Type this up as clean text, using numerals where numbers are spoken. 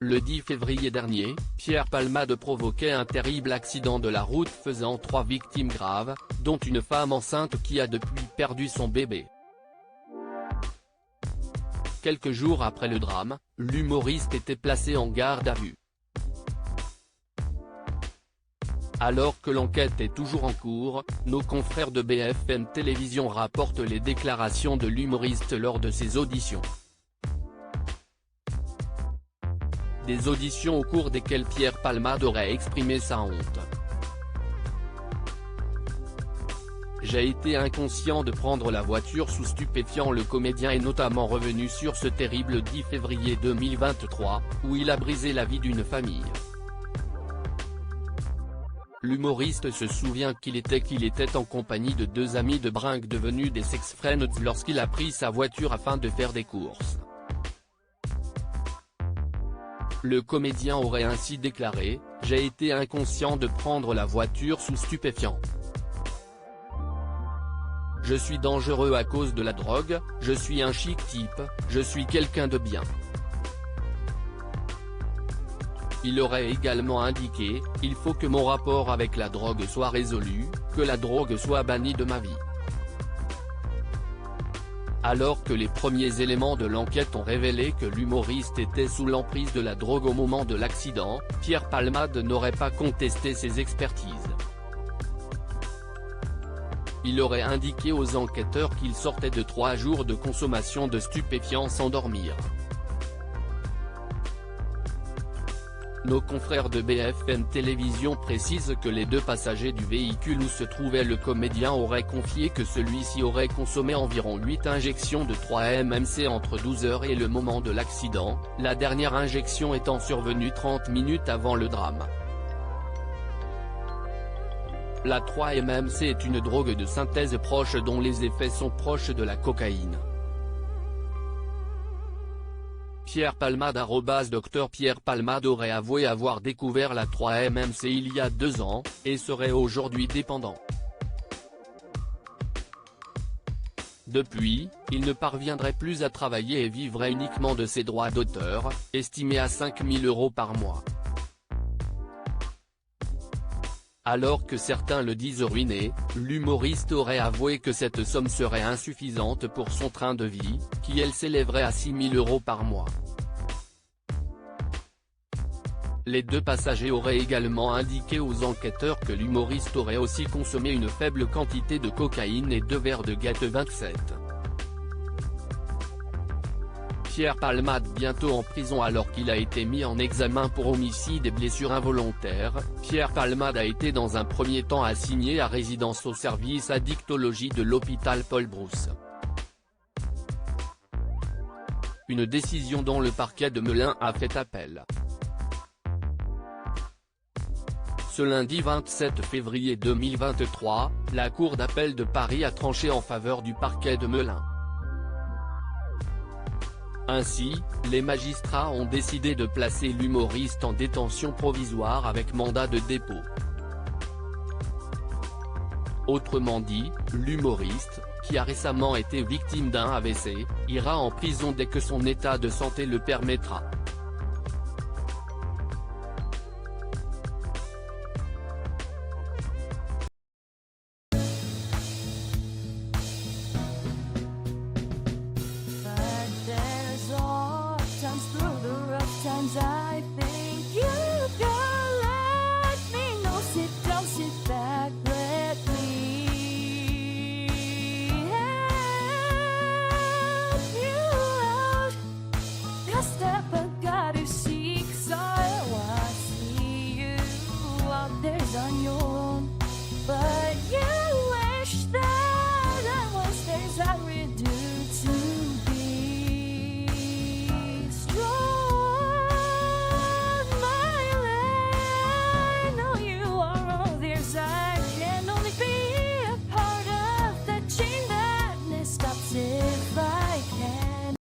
Le 10 février dernier, Pierre Palmade provoquait un terrible accident de la route faisant 3 victimes graves, dont une femme enceinte qui a depuis perdu son bébé. Quelques jours après le drame, l'humoriste était placé en garde à vue. Alors que l'enquête est toujours en cours, nos confrères de BFM Télévision rapportent les déclarations de l'humoriste lors de ses auditions. Des auditions au cours desquelles Pierre Palmade aurait exprimé sa honte. J'ai été inconscient de prendre la voiture sous stupéfiant. Le comédien est notamment revenu sur ce terrible 10 février 2023, où il a brisé la vie d'une famille. L'humoriste se souvient qu'il était en compagnie de 2 amis de brinque devenus des sex-friends lorsqu'il a pris sa voiture afin de faire des courses. Le comédien aurait ainsi déclaré « J'ai été inconscient de prendre la voiture sous stupéfiant. Je suis dangereux à cause de la drogue, je suis un chic type, je suis quelqu'un de bien ». Il aurait également indiqué « Il faut que mon rapport avec la drogue soit résolu, que la drogue soit bannie de ma vie ». Alors que les premiers éléments de l'enquête ont révélé que l'humoriste était sous l'emprise de la drogue au moment de l'accident, Pierre Palmade n'aurait pas contesté ses expertises. Il aurait indiqué aux enquêteurs qu'il sortait de 3 jours de consommation de stupéfiants sans dormir. Nos confrères de BFM Télévision précisent que les 2 passagers du véhicule où se trouvait le comédien auraient confié que celui-ci aurait consommé environ 8 injections de 3-MMC entre 12h et le moment de l'accident, la dernière injection étant survenue 30 minutes avant le drame. La 3-MMC est une drogue de synthèse proche dont les effets sont proches de la cocaïne. Pierre Palmade Dr Pierre Palmade aurait avoué avoir découvert la 3-MMC il y a 2 ans, et serait aujourd'hui dépendant. Depuis, il ne parviendrait plus à travailler et vivrait uniquement de ses droits d'auteur, estimés à 5 000 € par mois. Alors que certains le disent ruiné, l'humoriste aurait avoué que cette somme serait insuffisante pour son train de vie, qui elle s'élèverait à 6 000 € par mois. Les 2 passagers auraient également indiqué aux enquêteurs que l'humoriste aurait aussi consommé une faible quantité de cocaïne et 2 verres de Gatte 27. Pierre Palmade bientôt en prison alors qu'il a été mis en examen pour homicide et blessures involontaires. Pierre Palmade a été dans un premier temps assigné à résidence au service addictologie de l'hôpital Paul Brousse. Une décision dont le parquet de Melun a fait appel. Ce lundi 27 février 2023, la Cour d'appel de Paris a tranché en faveur du parquet de Melun. Ainsi, les magistrats ont décidé de placer l'humoriste en détention provisoire avec mandat de dépôt. Autrement dit, l'humoriste, qui a récemment été victime d'un AVC, ira en prison dès que son état de santé le permettra.